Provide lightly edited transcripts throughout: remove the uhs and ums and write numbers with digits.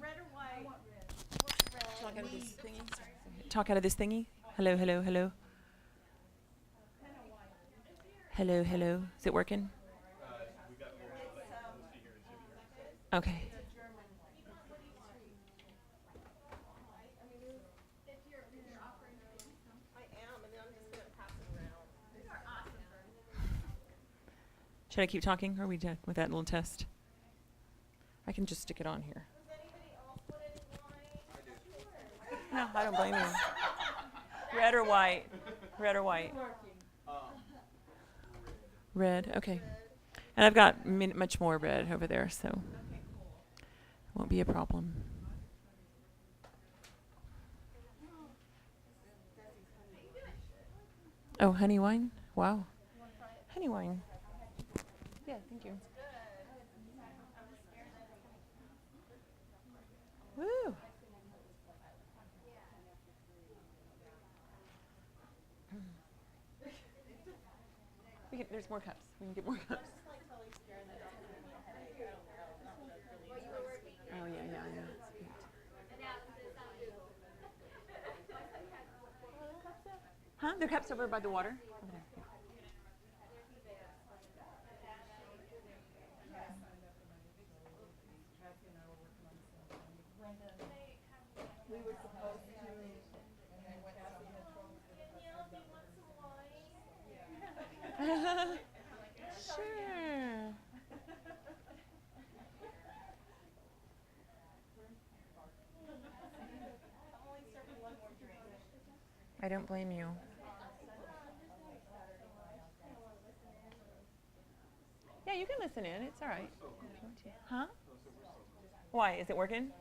red or white? Talk out of this thingy. Talk out of this thingy. Hello, hello, hello. Hello, hello. Is it working? Okay. Should I keep talking, or are we done with that little test? I can just stick it on here. No, I don't blame you. Red or white? Red or white? Red, okay. And I've got much more red over there, so it won't be a problem. Oh, honey wine? Wow. Honey wine. Yeah, thank you. Woo! There's more cups. We can get more cups. Oh, yeah, yeah, yeah. Huh? The cups over by the water? Over there. Yeah. Sure. I don't blame you. Yeah, you can listen in. It's all right. Huh? Why? Is it working?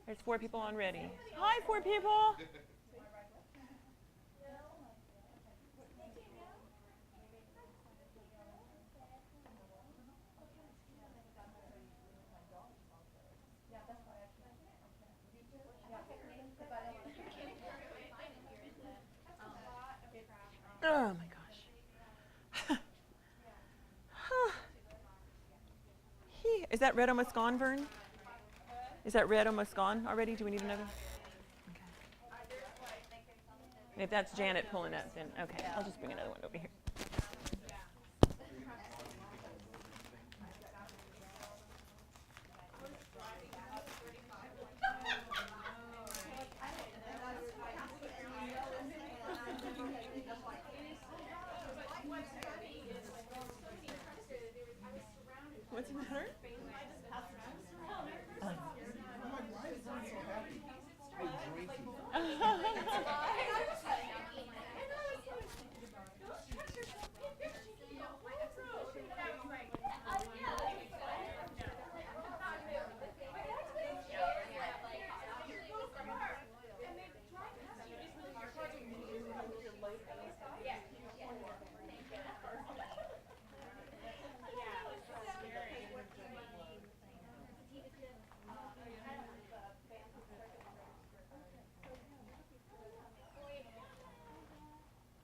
There's 4 people on ready. Hi, 4 people. Oh my gosh. Is that red almost gone, Vern? Is that red almost gone already? Do we need another? Okay. And if that's Janet pulling up, then okay, I'll just bring another one over here. What's the matter?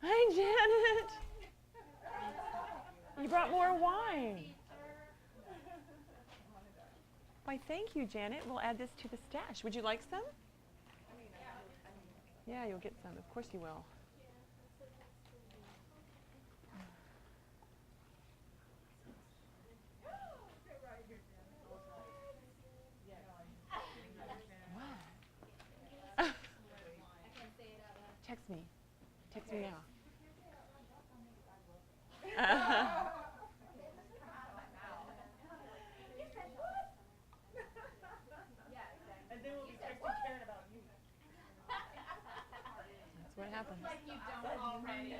Hi, Janet. You brought more wine. Why, thank you, Janet. We'll add this to the stash. Would you like some? Yeah, you'll get some. Of course you will. What? Text me. Text me now. And then we'll be texting Karen about you. That's what happens. Like you don't already.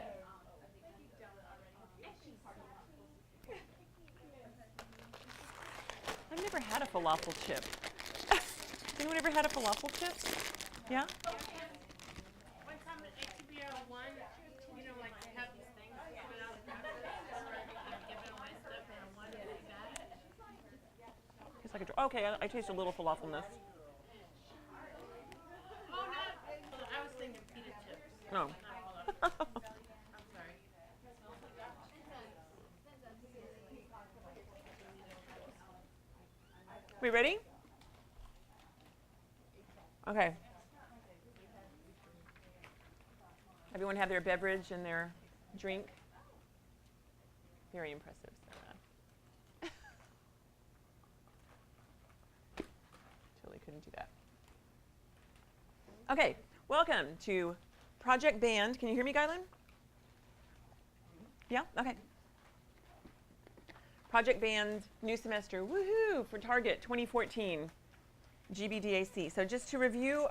I've never had a falafel chip. Anyone ever had a falafel chip? Yeah? One time at HBO1, you know, like they have these things coming out of the giving away stuff, and I wanted to do that. It's like okay, I taste a little falafelness. Oh, no. I was thinking pita chips. No. I'm sorry. We ready? Okay. Everyone have their beverage and their drink? Very impressive, Sarah. Totally couldn't do that. Okay, welcome to Project Band. Can you hear me, Guylan? Yeah? Okay. Project Band, new semester, woohoo, for Target 2014, GBDAC. So just to review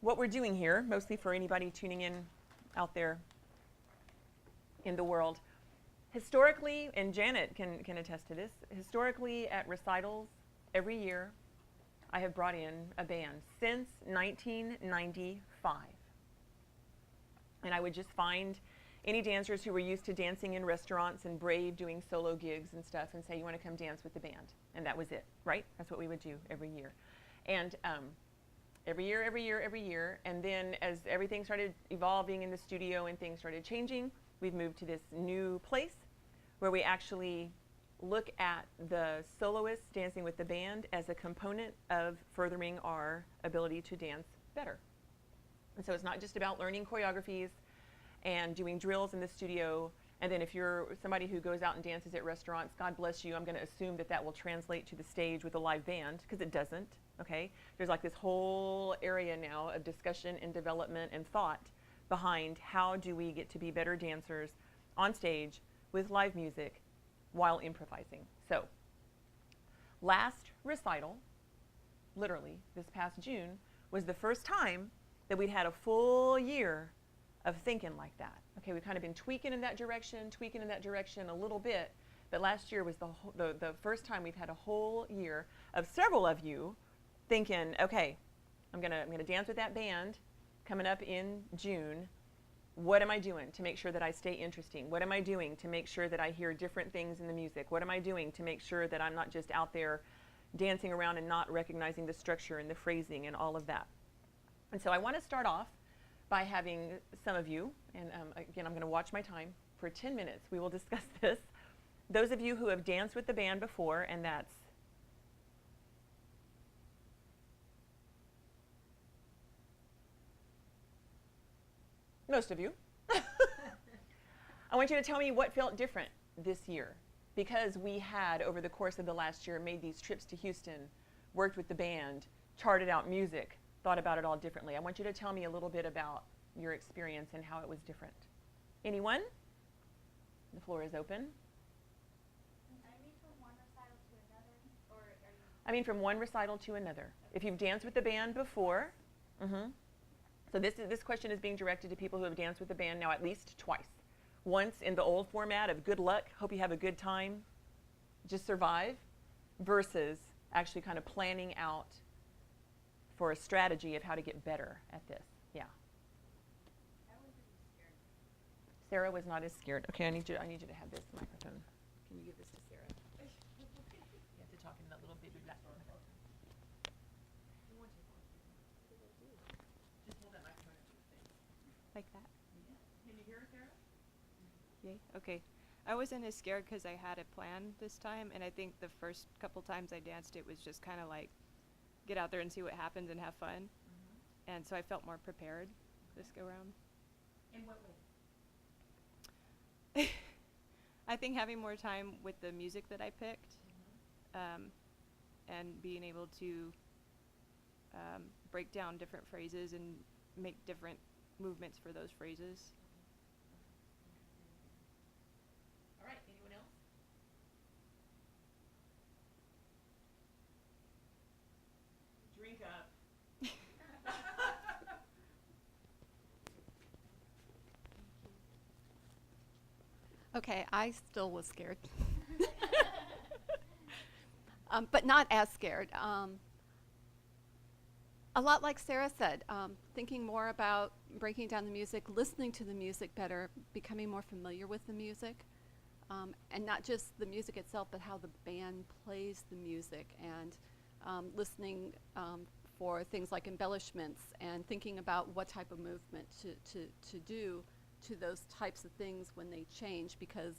what we're doing here, mostly for anybody tuning in out there in the world. Historically, and Janet can attest to this, historically at recitals every year, I have brought in a band since 1995. And I would just find any dancers who were used to dancing in restaurants and brave doing solo gigs and stuff and say, you want to come dance with the band. And that was it, right? That's what we would do every year. And every year. And then as everything started evolving in the studio and things started changing, we've moved to this new place where we actually look at the soloists dancing with the band as a component of furthering our ability to dance better. And so it's not just about learning choreographies and doing drills in the studio. And then if you're somebody who goes out and dances at restaurants, God bless you, I'm going to assume that that will translate to the stage with a live band, because it doesn't, okay? There's like this whole area now of discussion and development and thought behind how do we get to be better dancers on stage with live music while improvising. So last recital, literally this past June, was the first time that we'd had a full year of thinking like that. Okay, we've kind of been tweaking in that direction a little bit, but last year was the first time we've had a whole year of several of you thinking, okay, I'm gonna dance with that band coming up in June. What am I doing to make sure that I stay interesting? What am I doing to make sure that I hear different things in the music? What am I doing to make sure that I'm not just out there dancing around and not recognizing the structure and the phrasing and all of that? And so I want to start off by having some of you, and again, I'm going to watch my time, for 10 minutes. We will discuss this. Those of you who have danced with the band before, and that's most of you. I want you to tell me what felt different this year, because we had, over the course of the last year, made these trips to Houston, worked with the band, charted out music, thought about it all differently. I want you to tell me a little bit about your experience and how it was different. Anyone? The floor is open. I mean from one recital to another, or are you? I mean from one recital to another. If you've danced with the band before, so this question is being directed to people who have danced with the band now at least twice. Once in the old format of good luck, hope you have a good time, just survive, versus actually kind of planning out for a strategy of how to get better at this. Yeah. I wasn't scared. Sarah was not as scared. Okay, I need you to have this microphone. Can you give this to Sarah? You have to talk in that little baby black microphone. Just hold that microphone up to your face. Like that? Yeah. Can you hear her, Sarah? Yay. Okay. I wasn't as scared because I had a plan this time, and I think the first couple times I danced, it was just kind of like, get out there and see what happens and have fun. And so I felt more prepared this go round. In what way? I think having more time with the music that I picked, and being able to break down different phrases and make different movements for those phrases. All right, anyone else? Drink up. Okay, I still was scared. But not as scared. A lot like Sarah said, thinking more about breaking down the music, listening to the music better, becoming more familiar with the music, and not just the music itself, but how the band plays the music, and listening for things like embellishments, and thinking about what type of movement to do to those types of things when they change, because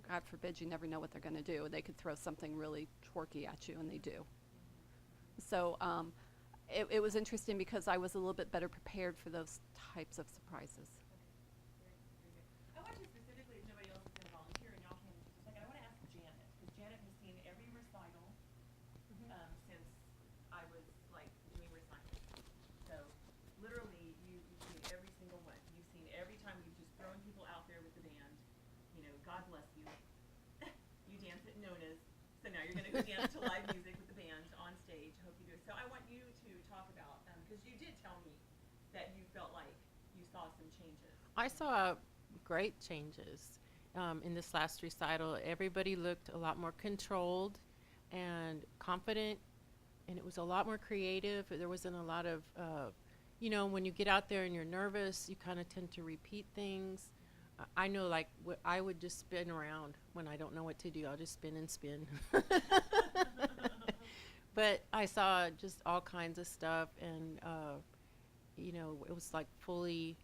God forbid, you never know what they're going to do. They could throw something really twerky at you, and they do. So it was interesting because I was a little bit better prepared for those types of surprises. I want to specifically, if nobody else is going to volunteer, and y'all can in just a second, I want to ask Janet, because Janet has seen every recital since I was like doing recitals. So literally, you've seen every single one. You've seen every time we've just thrown people out there with the band. You know, God bless you. You dance at Nona's. So now you're going to go dance to live music with the band on stage. Hope you do it. So I want you to talk about, because you did tell me that you felt like you saw some changes. I saw great changes in this last recital. Everybody looked a lot more controlled and confident, and it was a lot more creative. There wasn't a lot of, you know, when you get out there and you're nervous, you kind of tend to repeat things. I know, like, I would just spin around when I don't know what to do. I'll just spin and spin. But I saw just all kinds of stuff, and, you know, it was like fully,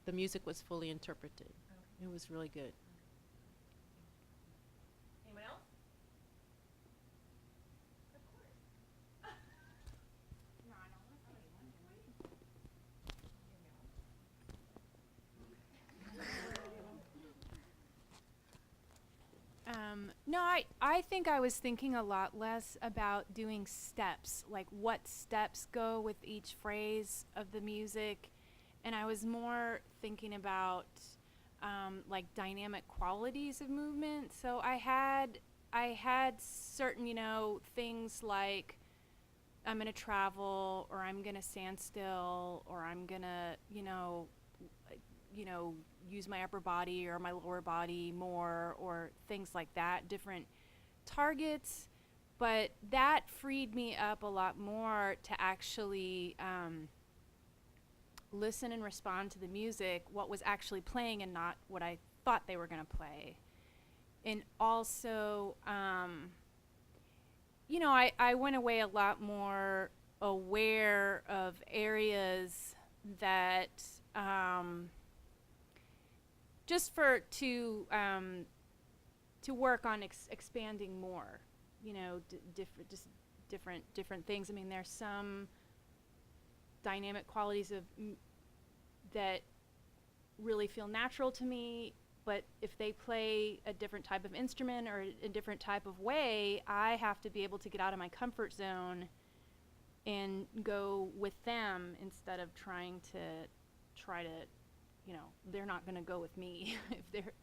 the music was fully interpreted. It was really good. Anyone else? Of course. No, I don't want to say No, I think I was thinking a lot less about doing steps, like what steps go with each phrase of the music, and I was more thinking about like dynamic qualities of movement. So I had certain, you know, things like I'm gonna travel, or I'm gonna stand still, or I'm gonna, you know, use my upper body or my lower body more, or things like that, different targets. But that freed me up a lot more to actually listen and respond to the music, what was actually playing and not what I thought they were going to play. And also, you know, I went away a lot more aware of areas that just to work on expanding more, you know, different things. I mean, there's some dynamic qualities of that really feel natural to me, but if they play a different type of instrument or a different type of way, I have to be able to get out of my comfort zone and go with them instead of trying to, you know, they're not going to go with me if they're,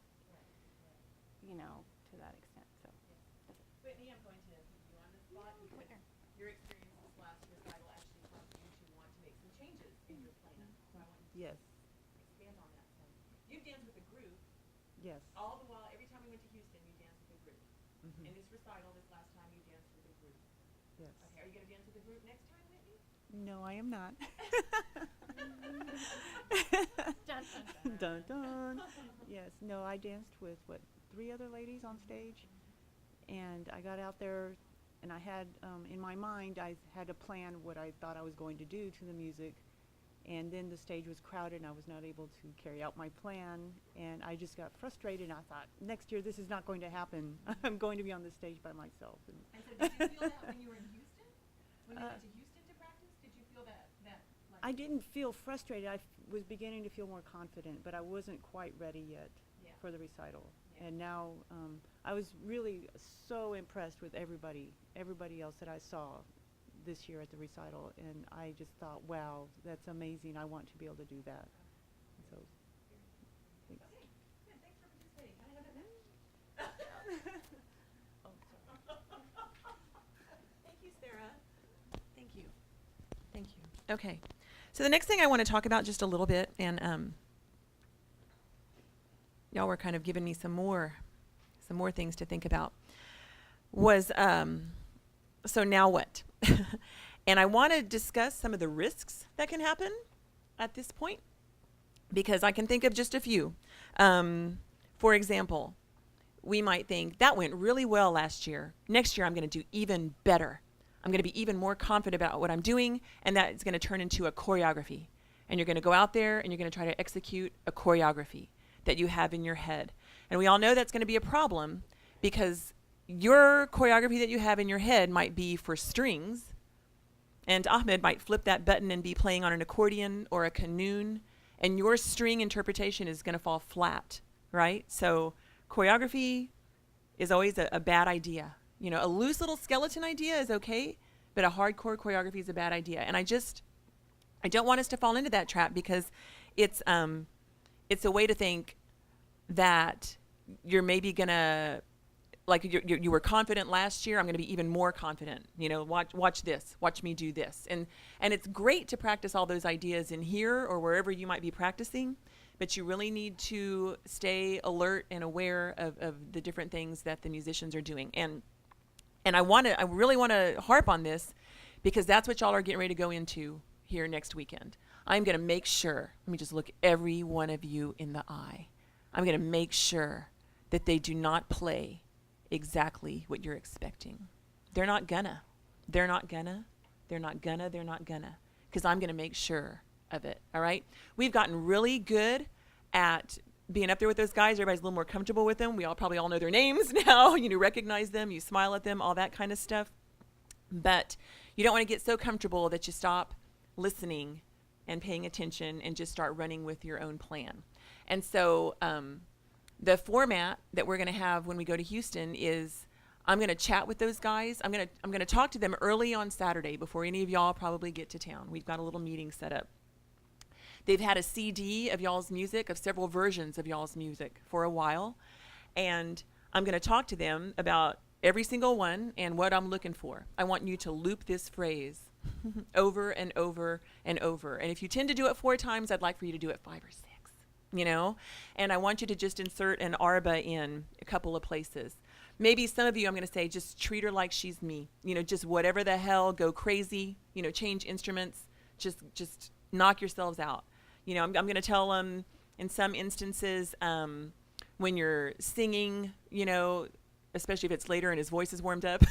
you know, to that extent. So. Whitney, I'm going to put you on the spot because your experience this last recital actually caused you to want to make some changes in your plan. So I want you to expand on that some. You've danced with a group. Yes. All the while, every time we went to Houston, you danced with a group. In this recital, this last time, you danced with a group. Yes. Okay, are you going to dance with a group next time, Whitney? No, I am not. Dun, dun, Dun dun. Yes. No, I danced with 3 other ladies on stage, and I got out there, and I had in my mind I had to plan what I thought I was going to do to the music, and then the stage was crowded, and I was not able to carry out my plan, and I just got frustrated. And I thought, next year this is not going to happen. I'm going to be on the stage by myself. And so did you feel that when you were in Houston? When you went to Houston to practice, did you feel that like? I didn't feel frustrated. I was beginning to feel more confident, but I wasn't quite ready yet for the recital. Yeah. And now I was really so impressed with everybody else that I saw this year at the recital, and I just thought, wow, that's amazing. I want to be able to do that. So, thanks. Okay, good. Thanks for participating. Can I have that back? Oh, sorry. Thank you, Sarah. Thank you. Thank you. Okay. So the next thing I want to talk about just a little bit, and y'all were kind of giving me some more things to think about, was so now what? And I want to discuss some of the risks that can happen at this point, because I can think of just a few. For example, we might think, that went really well last year. Next year I'm going to do even better. I'm going to be even more confident about what I'm doing, and that is going to turn into a choreography. And you're going to go out there and you're going to try to execute a choreography that you have in your head. And we all know that's going to be a problem because your choreography that you have in your head might be for strings, and Ahmed might flip that button and be playing on an accordion or a canoon, and your string interpretation is going to fall flat, right? So choreography is always a bad idea. You know, a loose little skeleton idea is okay, but a hardcore choreography is a bad idea. And I don't want us to fall into that trap because it's a way to think that you're maybe gonna, like you were confident last year, I'm gonna be even more confident. You know, watch this, watch me do this. And it's great to practice all those ideas in here or wherever you might be practicing, but you really need to stay alert and aware of the different things that the musicians are doing. And I really wanna harp on this because that's what y'all are getting ready to go into here next weekend. I'm gonna make sure, let me just look every one of you in the eye. I'm gonna make sure that they do not play exactly what you're expecting. They're not gonna. Because I'm gonna make sure of it, all right? We've gotten really good at being up there with those guys. Everybody's a little more comfortable with them. We probably all know their names now. You recognize them, you smile at them, all that kind of stuff. But you don't want to get so comfortable that you stop listening and paying attention and just start running with your own plan. And so the format that we're going to have when we go to Houston is I'm going to chat with those guys. I'm going to talk to them early on Saturday before any of y'all probably get to town. We've got a little meeting set up. They've had a CD of y'all's music, of several versions of y'all's music for a while. And I'm going to talk to them about every single one and what I'm looking for. I want you to loop this phrase over and over and over. And if you tend to do it 4 times, I'd like for you to do it 5 or 6, And I want you to just insert an arba in a couple of places. Maybe some of you, I'm going to say, just treat her like she's me. Just whatever the hell, go crazy, change instruments, just knock yourselves out. I'm going to tell them in some instances when you're singing, especially if it's later and his voice is warmed up,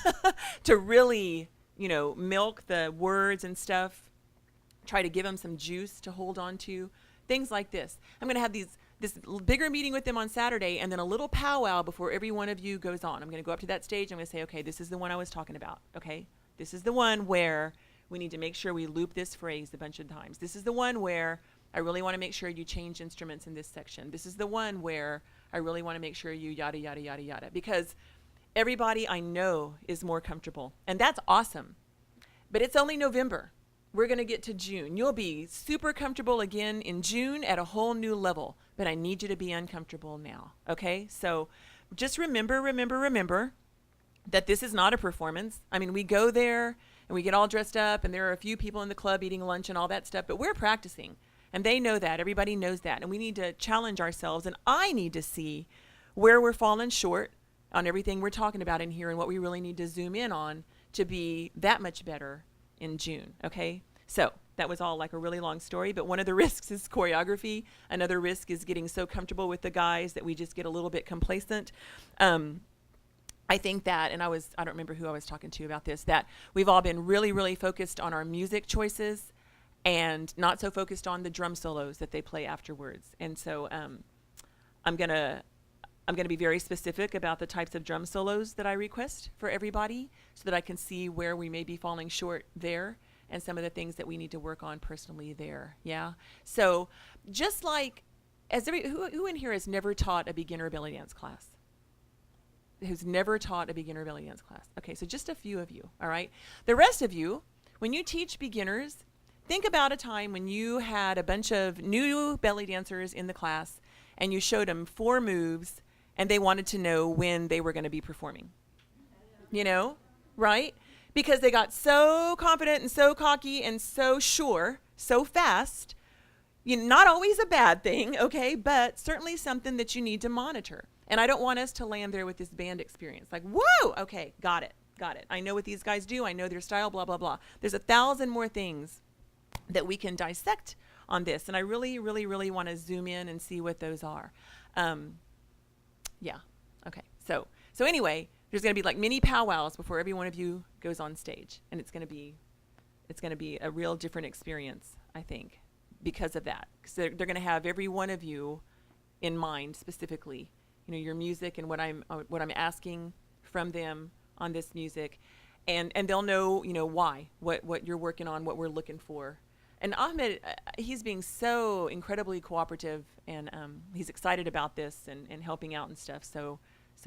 to really, milk the words and stuff. Try to give them some juice to hold on to. Things like this. I'm going to have this bigger meeting with them on Saturday and then a little powwow before every one of you goes on. I'm going to go up to that stage. I'm going to say, okay, this is the one I was talking about. Okay, this is the one where we need to make sure we loop this phrase a bunch of times. This is the one where I really want to make sure you change instruments in this section. This is the one where I really want to make sure you yada, yada, yada, yada. Because everybody I know is more comfortable. And that's awesome. But it's only November. We're going to get to June. You'll be super comfortable again in June at a whole new level. But I need you to be uncomfortable now. Okay? So just remember that this is not a performance. I mean, we go there and we get all dressed up and there are a few people in the club eating lunch and all that stuff. But we're practicing. And they know that. Everybody knows that. And we need to challenge ourselves. And I need to see where we're falling short on everything we're talking about in here and what we really need to zoom in on to be that much better in June. Okay? So that was all like a really long story. But one of the risks is choreography. Another risk is getting so comfortable with the guys that we just get a little bit complacent. I think that, and I don't remember who I was talking to about this, that we've all been really, really focused on our music choices and not so focused on the drum solos that they play afterwards. And so I'm gonna be very specific about the types of drum solos that I request for everybody so that I can see where we may be falling short there and some of the things that we need to work on personally there. Yeah. So just like who in here has never taught a beginner belly dance class? Who's never taught a beginner belly dance class? Okay, so just a few of you, all right? The rest of you, when you teach beginners, think about a time when you had a bunch of new belly dancers in the class and you showed them 4 moves and they wanted to know when they were going to be performing. Right? Because they got so confident and so cocky and so sure, so fast. Not always a bad thing, okay, but certainly something that you need to monitor. And I don't want us to land there with this band experience. Like, whoa, okay, got it. I know what these guys do. I know their style, blah, blah, blah. There's 1,000 more things that we can dissect on this. And I really, really, really want to zoom in and see what those are. Yeah, okay. So anyway, there's going to be like mini powwows before every one of you goes on stage. And it's going to be a real different experience, I think, because of that. Because they're going to have every one of you in mind specifically, your music and what I'm asking from them on this music, and they'll know, why, what you're working on, what we're looking for. And Ahmed, he's being so incredibly cooperative, and he's excited about this and helping out and stuff. So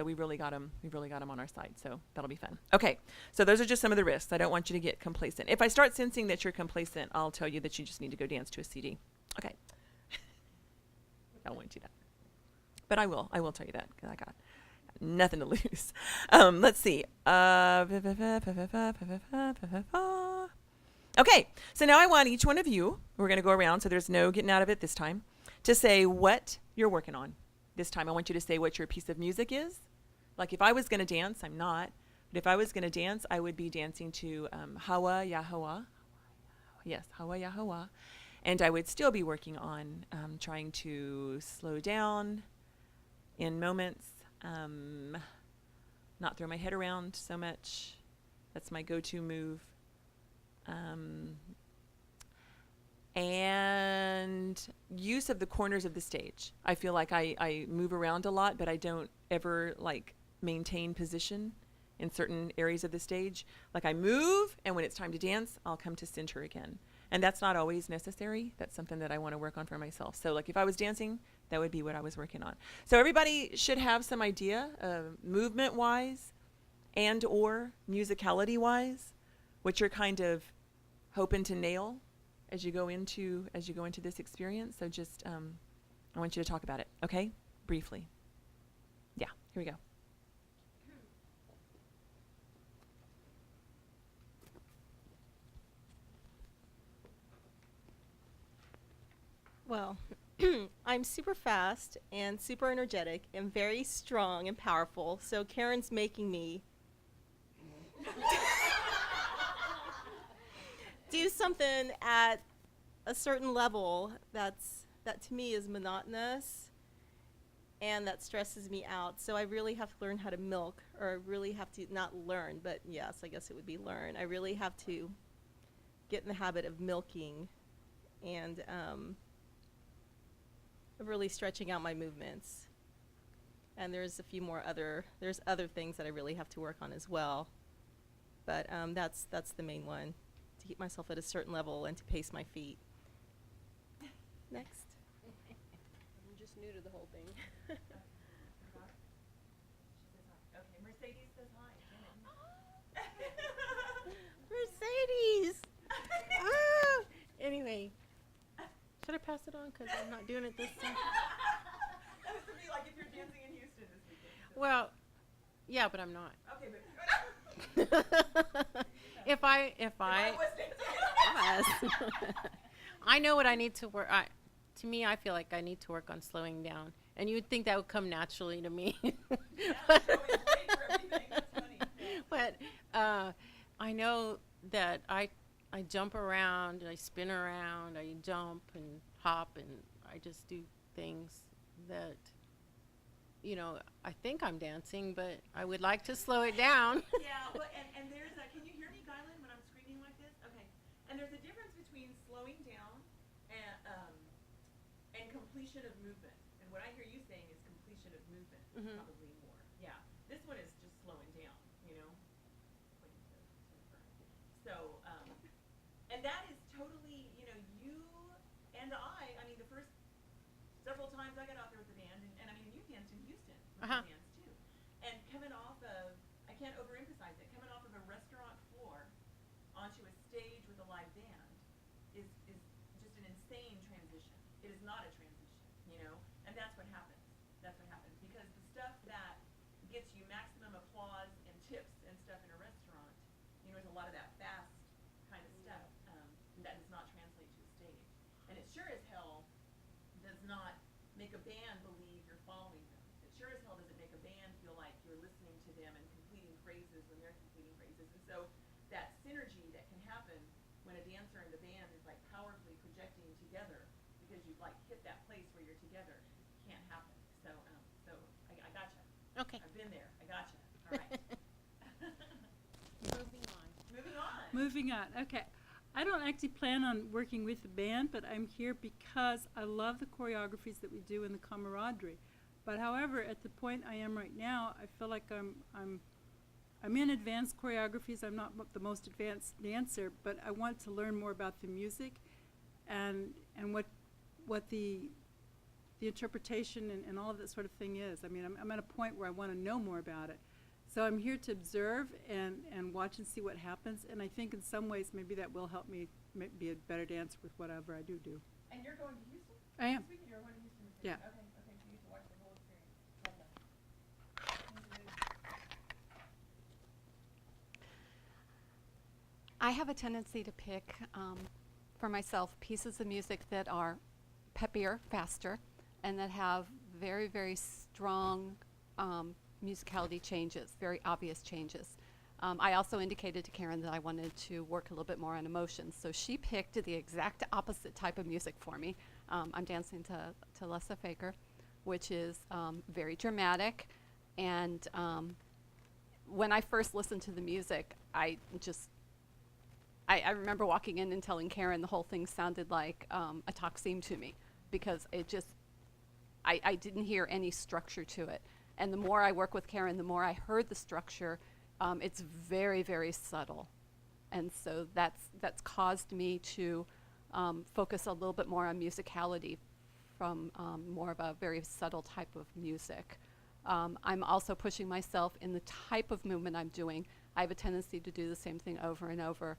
we really got him. We really got him on our side. So that'll be fun. Okay. So those are just some of the risks. I don't want you to get complacent. If I start sensing that you're complacent, I'll tell you that you just need to go dance to a CD. Okay. I won't do that. But I will. I will tell you that because I got nothing to lose. Let's see. Okay. So now I want each one of you, we're going to go around, so there's no getting out of it this time, to say what you're working on. This time I want you to say what your piece of music is. Like if I was going to dance, I'm not. But if I was going to dance, I would be dancing to Hawa Yahawa. Yes, Hawa Yahawa. And I would still be working on trying to slow down in moments, not throw my head around so much. That's my go-to move. And use of the corners of the stage. I feel like I move around a lot, but I don't ever maintain position in certain areas of the stage. Like I move, and when it's time to dance, I'll come to center again. And that's not always necessary. That's something that I want to work on for myself. So if I was dancing, that would be what I was working on. So everybody should have some idea, movement-wise and or musicality-wise, what you're kind of hoping to nail as you go into this experience. So just I want you to talk about it, okay? Briefly. Yeah, here we go. Well, I'm super fast and super energetic and very strong and powerful. So Karen's making me do something at a certain level that to me is monotonous and that stresses me out. So I really have to learn how to milk, or I really have to not learn, but yes, I guess it would be learn. I really have to get in the habit of milking and of really stretching out my movements. And there's other things that I really have to work on as well. But that's the main one, to keep myself at a certain level and to pace my feet. Next. I'm just new to the whole thing. Okay, Mercedes says hi. Mercedes! Ah! Anyway, should I pass it on? Because I'm not doing it this time. That was to be like if you're dancing in Houston this weekend. So. Well, yeah, but I'm not. Okay, but If I was dancing. yes. I know what I need to work. To me, I feel like I need to work on slowing down, and you would think that would come naturally to me. Yeah, always wait for everything. That's funny. Yeah. But I know that I jump around, and I spin around, I jump and hop, and I just do things that, I think I'm dancing, but I would like to slow it down. Yeah, well, and there's a, can you hear me, Guylan, when I'm screaming like this? Okay. And there's a difference between slowing down and completion of movement. And what I hear you saying is completion of movement, probably more. Yeah. This one is just slowing down, So, and that is totally, you and I mean, the first several times I got out there with the band, and I mean, you danced in Houston with the bands too. And coming off of, I can't overemphasize it, coming off of a restaurant floor onto a stage with a live band is just an insane transition. It is not a transition, and that's what happens. That's what happens, because the stuff that gets you maximum applause and tips and stuff in a restaurant, there's a lot of that fast kind of stuff that does not translate to a stage. And it sure as hell does not make a band believe you're following them. It sure as hell doesn't make a band feel like you're listening to them and completing phrases when they're completing phrases. And so that synergy that can happen when a dancer and the band is powerfully projecting together, because you've hit that place where you're together, can't happen. So I gotcha. Okay. I've been there. I gotcha. All right. Moving on. Moving on. Moving on. Okay. I don't actually plan on working with the band, but I'm here because I love the choreographies that we do and the camaraderie. But however, at the point I am right now, I feel like I'm in advanced choreographies. I'm not the most advanced dancer, but I want to learn more about the music and what the interpretation and all of that sort of thing is. I mean, I'm at a point where I want to know more about it. So I'm here to observe and watch and see what happens. And I think in some ways maybe that will help me be a better dancer with whatever I do. And you're going to Houston? I am. This weekend you're going to Houston this Yeah. weekend? Okay, so you get to watch the whole experience. I have a tendency to pick, for myself, pieces of music that are peppier, faster, and that have very, very strong musicality changes, very obvious changes. I also indicated to Karen that I wanted to work a little bit more on emotions, so she picked the exact opposite type of music for me. I'm dancing to Lessa Faker, which is very dramatic, and when I first listened to the music, I remember walking in and telling Karen the whole thing sounded like a Taksim to me, because it just, I didn't hear any structure to it. And the more I work with Karen, the more I heard the structure. It's very, very subtle. And so that's caused me to focus a little bit more on musicality from more of a very subtle type of music. I'm also pushing myself in the type of movement I'm doing. I have a tendency to do the same thing over and over.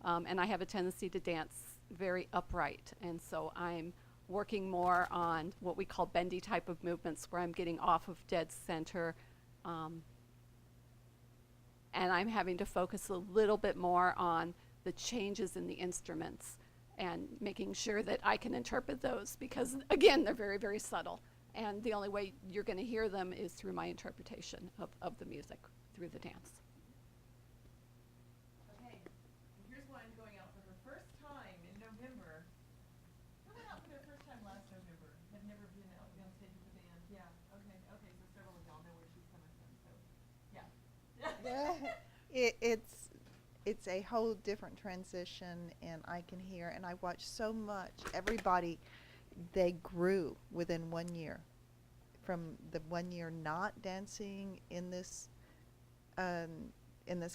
And I have a tendency to dance very upright. And so I'm working more on what we call bendy type of movements, where I'm getting off of dead center. And I'm having to focus a little bit more on the changes in the instruments and making sure that I can interpret those, because, again, they're very, very subtle. And the only way you're going to hear them is through my interpretation of the music, through the dance. Okay, and here's one going out for her first time in November. Who went out for their first time last November? Have never been out on stage with the band? Yeah, okay, so several of y'all know where she's coming from, so, yeah. It's a whole different transition, and I can hear, and I watch so much. Everybody, they grew within 1 year, from the 1 year not dancing in this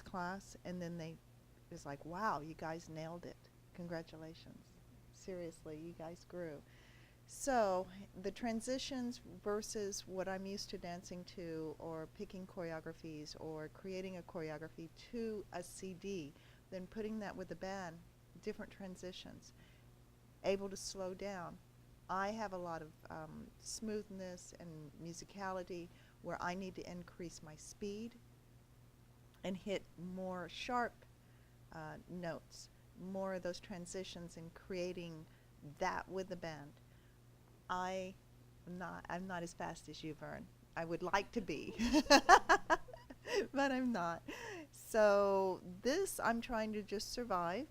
class, and then it's like, wow, you guys nailed it. Congratulations. Seriously, you guys grew. So the transitions versus what I'm used to dancing to, or picking choreographies, or creating a choreography to a CD, then putting that with the band, different transitions, able to slow down. I have a lot of smoothness and musicality where I need to increase my speed and hit more sharp notes, more of those transitions, and creating that with the band. I'm not as fast as you, Vern. I would like to be, but I'm not. So this, I'm trying to just survive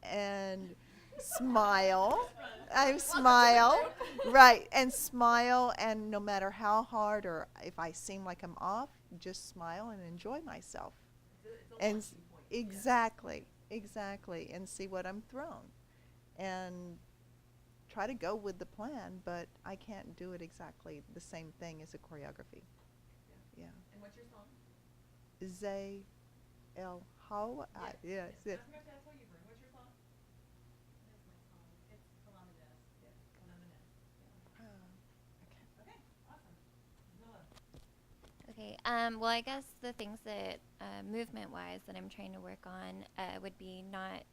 and smile. I smile, right, and smile, and no matter how hard or if I seem like I'm off, just smile and enjoy myself. And exactly, and see what I'm thrown. And try to go with the plan, but I can't do it exactly the same thing as a choreography. Yeah. And what's your song? Zay El How? Yes. I forgot to tell you, Vern. What's your song? That's my song. It's Columbus. Yes, Columbus. Okay, awesome. Zilla. Okay, well, I guess the things that movement-wise that I'm trying to work on would be not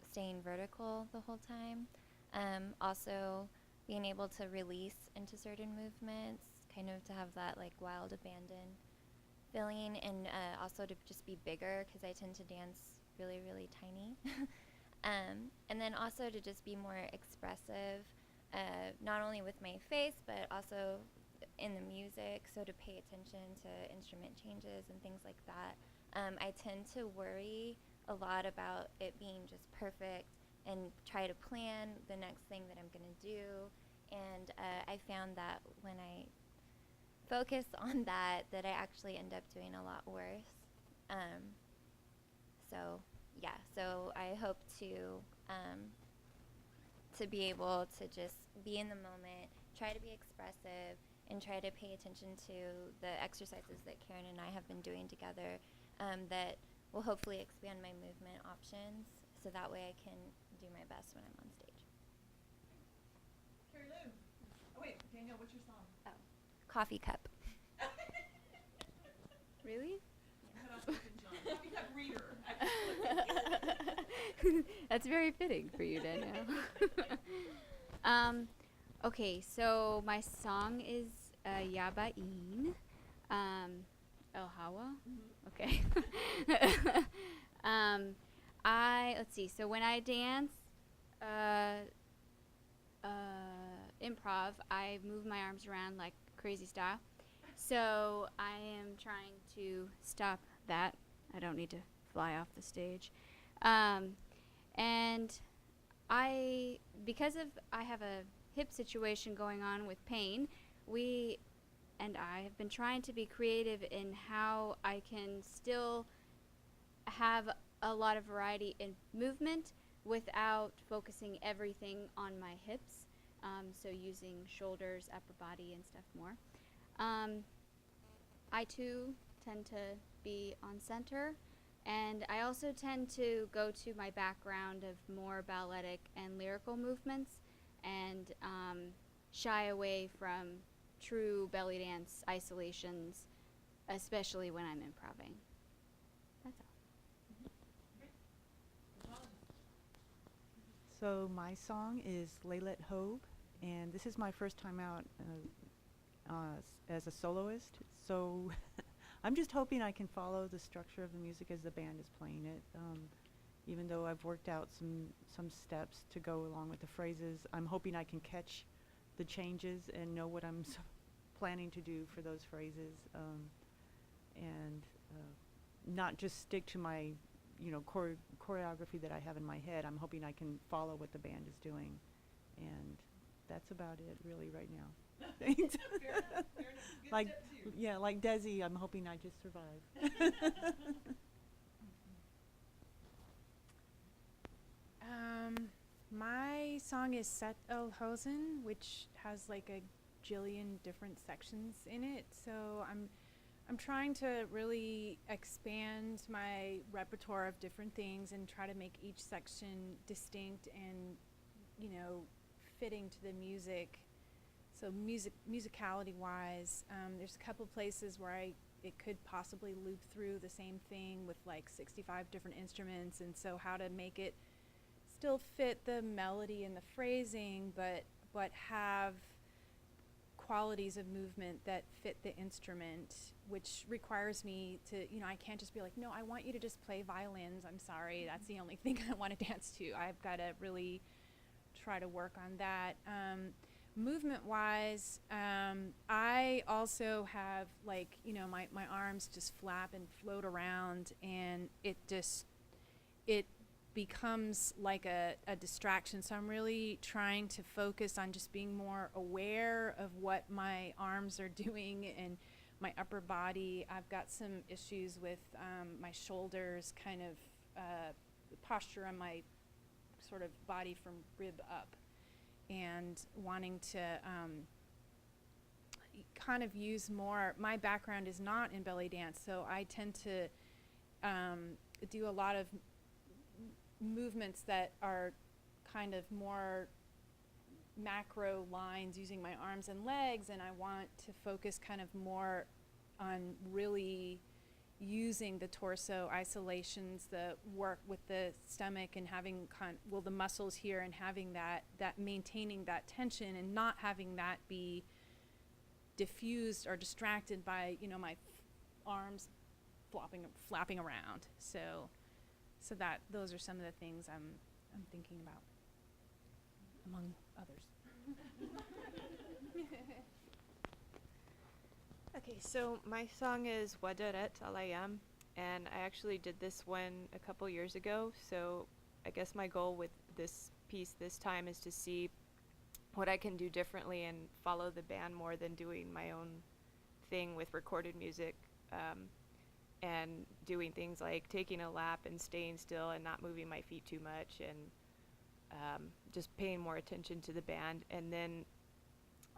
staying vertical the whole time. Also being able to release into certain movements, kind of to have that like wild abandon feeling, and also to just be bigger, because I tend to dance really, really tiny. And then also to just be more expressive, not only with my face, but also in the music, so to pay attention to instrument changes and things like that. I tend to worry a lot about it being just perfect and try to plan the next thing that I'm going to do. And I found that when I focus on that I actually end up doing a lot worse. So I hope to be able to just be in the moment, try to be expressive, and try to pay attention to the exercises that Karen and I have been doing together that will hopefully expand my movement options so that way I can do my best when I'm on stage. Carrie Lou. Oh wait, Danielle, what's your song? Oh, Coffee Cup. Really? Cut off Elton John. Coffee Cup Reader. That's very fitting for you, Danielle. Okay, so my song is Yabain. El Hawa? Okay. Let's see, so when I dance improv, I move my arms around like crazy style. So I am trying to stop that. I don't need to fly off the stage. And because I have a hip situation going on with pain, we and I have been trying to be creative in how I can still have a lot of variety in movement without focusing everything on my hips. So using shoulders, upper body, and stuff more. I too tend to be on center, and I also tend to go to my background of more balletic and lyrical movements and shy away from true belly dance isolations, especially when I'm improving. That's all. So my song is Laylet Hobe, and this is my first time out as a soloist. So I'm just hoping I can follow the structure of the music as the band is playing it. Even though I've worked out some steps to go along with the phrases, I'm hoping I can catch the changes and know what I'm planning to do for those phrases, and not just stick to my choreography that I have in my head. I'm hoping I can follow what the band is doing, and that's about it really right now. Thanks. Fair enough. Good like step two. yeah, like Desi, I'm hoping I just survive. My song is Set El Hosen, which has like a jillion different sections in it. So I'm trying to really expand my repertoire of different things and try to make each section distinct and, fitting to the music. So musicality wise, there's a couple places where it could possibly loop through the same thing with like 65 different instruments, and so how to make it still fit the melody and the phrasing, but have qualities of movement that fit the instrument, which requires me to, I can't just be like, no, I want you to just play violins. I'm sorry, that's the only thing I want to dance to. I've got to really try to work on that. Movement-wise, I also have my arms just flap and float around, and it becomes like a distraction. So I'm really trying to focus on just being more aware of what my arms are doing and my upper body. I've got some issues with my shoulders, kind of the posture on my sort of body from rib up, and wanting to kind of use more. My background is not in belly dance, so I tend to do a lot of movements that are kind of more macro lines using my arms and legs, and I want to focus kind of more on really using the torso isolations, the work with the stomach and having the muscles here, and having that maintaining that tension and not having that be diffused or distracted by my arms flapping around. So that those are some of the things I'm thinking about, among others. Okay, so my song is Wadaret Alayam, and I actually did this one a couple years ago. So I guess my goal with this piece this time is to see what I can do differently and follow the band more than doing my own thing with recorded music, and doing things like taking a lap and staying still and not moving my feet too much, and just paying more attention to the band. And then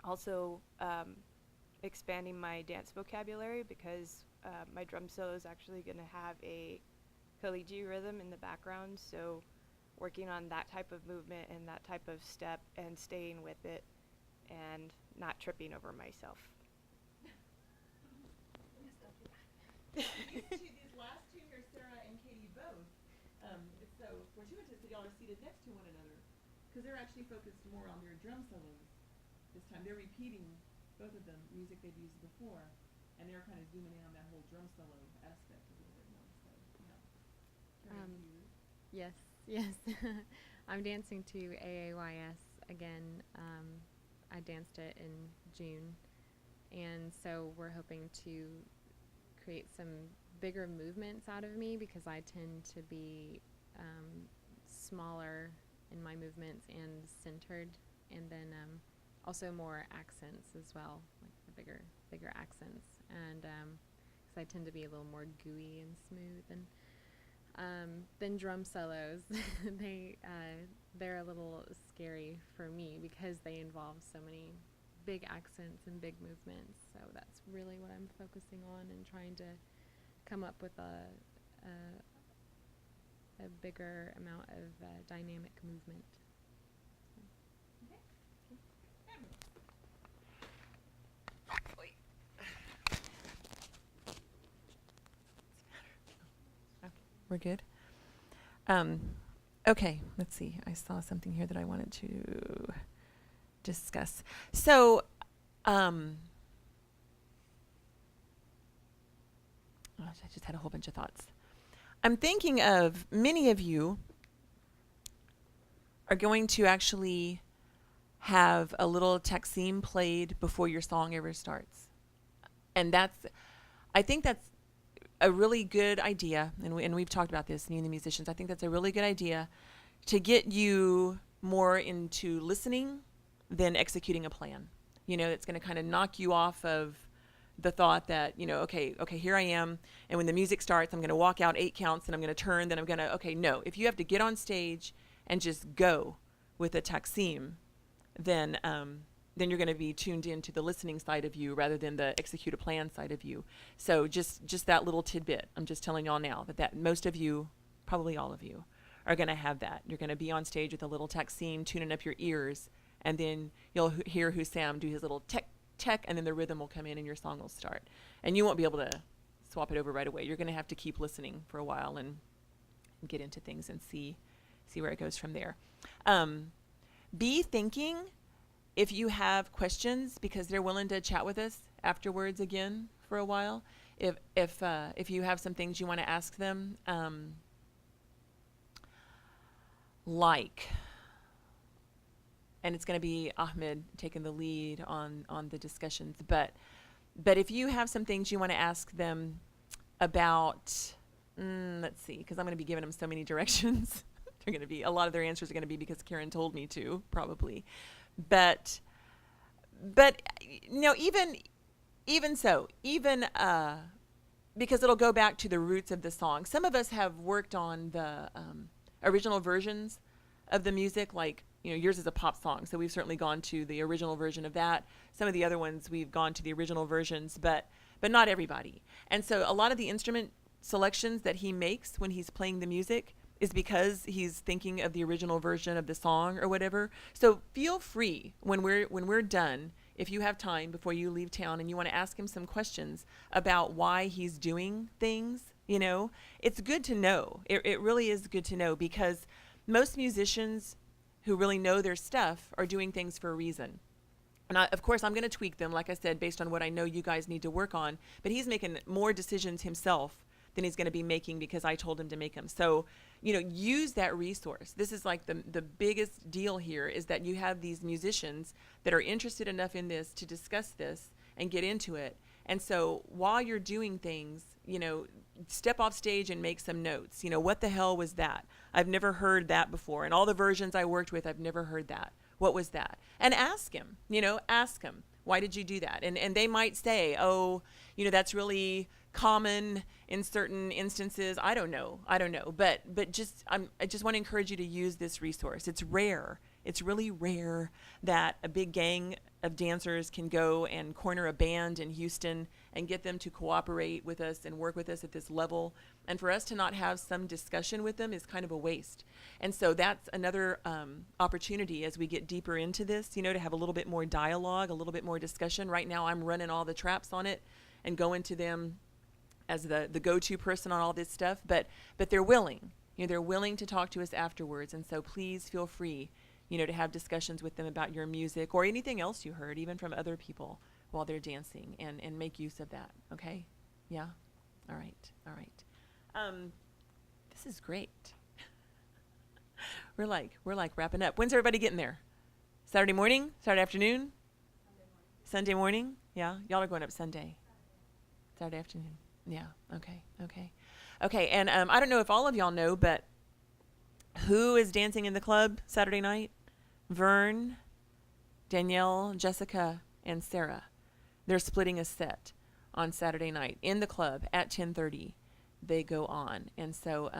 also expanding my dance vocabulary because my drum solo is actually going to have a collegiate rhythm in the background. So working on that type of movement and that type of step and staying with it and not tripping over myself. These last two here, Sarah and Katie both, it's so fortuitous that y'all are seated next to one another because they're actually focused more on their drum solos this time. They're repeating, both of them, music they've used before, and they're kind of zooming in on that whole drum solo aspect a little bit more. So, yeah. Carrie, you? Yes, yes. I'm dancing to AAYS again. I danced it in June, and so we're hoping to create some bigger movements out of me because I tend to be smaller in my movements and centered, and then also more accents as well, like the bigger accents, and because I tend to be a little more gooey and smooth, and then drum solos. They're a little scary for me because they involve so many big accents and big movements. So that's really what I'm focusing on and trying to come up with a bigger amount of dynamic movement. We're good. Okay, let's see. I saw something here that I wanted to discuss. So, gosh, I just had a whole bunch of thoughts. I'm thinking of many of you are going to actually have a little taksim played before your song ever starts. And I think that's a really good idea, and we've talked about this, me and the musicians. I think that's a really good idea to get you more into listening than executing a plan. You know, it's going to kind of knock you off of the thought that, you know, okay, here I am, and when the music starts, I'm going to walk out 8 counts, and I'm going to turn, then I'm going to, okay, no. If you have to get on stage and just go with a taksim, then you're going to be tuned into the listening side of you rather than the execute a plan side of you. So just that little tidbit, I'm just telling y'all now that most of you, probably all of you, are going to have that. You're going to be on stage with a little taksim, tuning up your ears, and then you'll hear Hussam do his little tech, and then the rhythm will come in and your song will start. And you won't be able to swap it over right away. You're going to have to keep listening for a while and get into things and see where it goes from there. Be thinking if you have questions, because they're willing to chat with us afterwards again for a while. If you have some things you want to ask them, and it's going to be Ahmed taking the lead on the discussions, but if you have some things you want to ask them about, let's see, because I'm going to be giving them so many directions. They're going to be, a lot of their answers are going to be because Karen told me to, probably. But you know, even so, because it'll go back to the roots of the song. Some of us have worked on the original versions of the music, like, you know, yours is a pop song, so we've certainly gone to the original version of that. Some of the other ones we've gone to the original versions, but not everybody. And so a lot of the instrument selections that he makes when he's playing the music is because he's thinking of the original version of the song or whatever. So feel free when we're done, if you have time before you leave town and you want to ask him some questions about why he's doing things, you know, it's good to know. It really is good to know, because most musicians who really know their stuff are doing things for a reason. And of course, I'm going to tweak them, like I said, based on what I know you guys need to work on. But he's making more decisions himself than he's going to be making because I told him to make them. So, you know, use that resource. This is like the biggest deal here, is that you have these musicians that are interested enough in this to discuss this and get into it. And so while you're doing things, you know, step off stage and make some notes. You know, what the hell was that? I've never heard that before. And all the versions I worked with, I've never heard that. What was that? And ask him, you know, ask him, why did you do that? And they might say, oh, you know, that's really common in certain instances. I don't know. But I just want to encourage you to use this resource. It's rare. It's really rare that a big gang of dancers can go and corner a band in Houston and get them to cooperate with us and work with us at this level. And for us to not have some discussion with them is kind of a waste. And so that's another opportunity as we get deeper into this, you know, to have a little bit more dialogue, a little bit more discussion. Right now I'm running all the traps on it and going to them as the go-to person on all this stuff, but they're willing. You know, they're willing to talk to us afterwards, and so please feel free, you know, to have discussions with them about your music or anything else you heard, even from other people while they're dancing, and make use of that, okay? Yeah? All right, all right. This is great. We're like wrapping up. When's everybody getting there? Saturday morning? Saturday afternoon? Sunday morning? Yeah? Y'all are going up Sunday. Saturday afternoon. Yeah, okay, okay. Okay, and I don't know if all of y'all know, but who is dancing in the club Saturday night? Vern, Danielle, Jessica, and Sarah. They're splitting a set on Saturday night in the club at 10:30. They go on, and so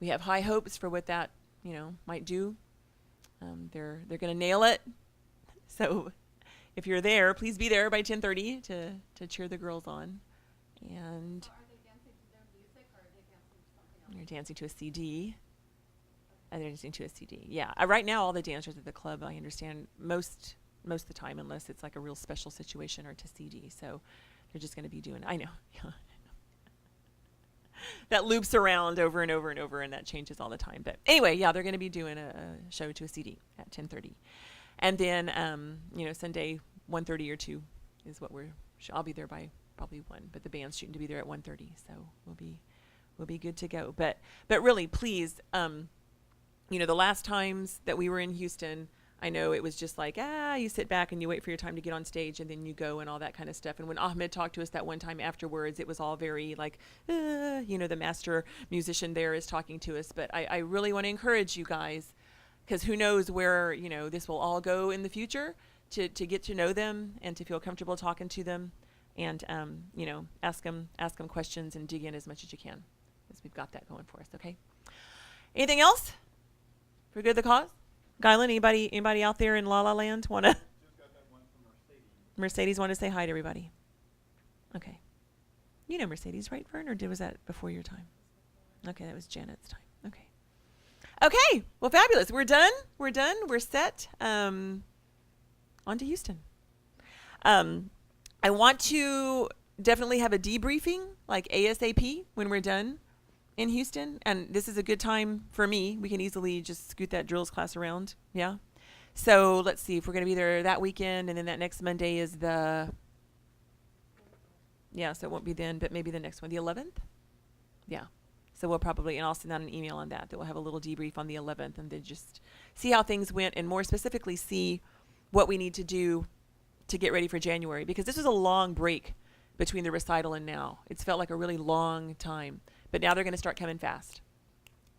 we have high hopes for what that, you know, might do. They're going to nail it. So if you're there, please be there by 10:30 to cheer the girls on. And you're dancing to a CD. And they're dancing to a CD. Yeah. Right now, all the dancers at the club, I understand, most of the time, unless it's like a real special situation, are to CD. So they're just going to be doing. I know. That loops around over and over and over, and that changes all the time. But anyway, yeah, they're going to be doing a show to a CD at 10:30, and then you know, Sunday 1:30 or 2 is what I'll be there by probably 1, but the band's shooting to be there at 1:30, so we'll be good to go. But really, please, you know, the last times that we were in Houston, I know it was just like, you sit back and you wait for your time to get on stage and then you go and all that kind of stuff. And when Ahmed talked to us that one time afterwards, it was all very like, you know, the master musician there is talking to us. But I really want to encourage you guys, because who knows where, you know, this will all go in the future, to get to know them and to feel comfortable talking to them, and, you know, ask them questions and dig in as much as you can, because we've got that going for us. Okay. Anything else for good of the cause? Guylan, anybody out there in La La Land want to? Just got that one from Mercedes want to say hi to everybody. Okay. You know Mercedes, right, Vern? Or was that before your time? Okay, that was Janet's time. Okay. Okay. Well, fabulous. We're done. We're set. On to Houston. I want to definitely have a debriefing, like ASAP, when we're done in Houston, and this is a good time for me. We can easily just scoot that drills class around. Yeah. So let's see if we're going to be there that weekend, and then that next Monday is so it won't be then, but maybe the next one, the 11th. Yeah. So we'll probably, and I'll send out an email on that we'll have a little debrief on the 11th, and then just see how things went, and more specifically see what we need to do to get ready for January, because this was a long break between the recital and now. It's felt like a really long time. But now they're going to start coming fast.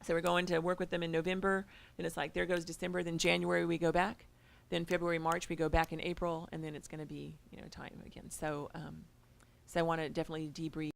So we're going to work with them in November. Then it's like, there goes December. Then January we go back. Then February, March we go back in April. And then it's going to be, you know, time again. So I want to definitely debrief.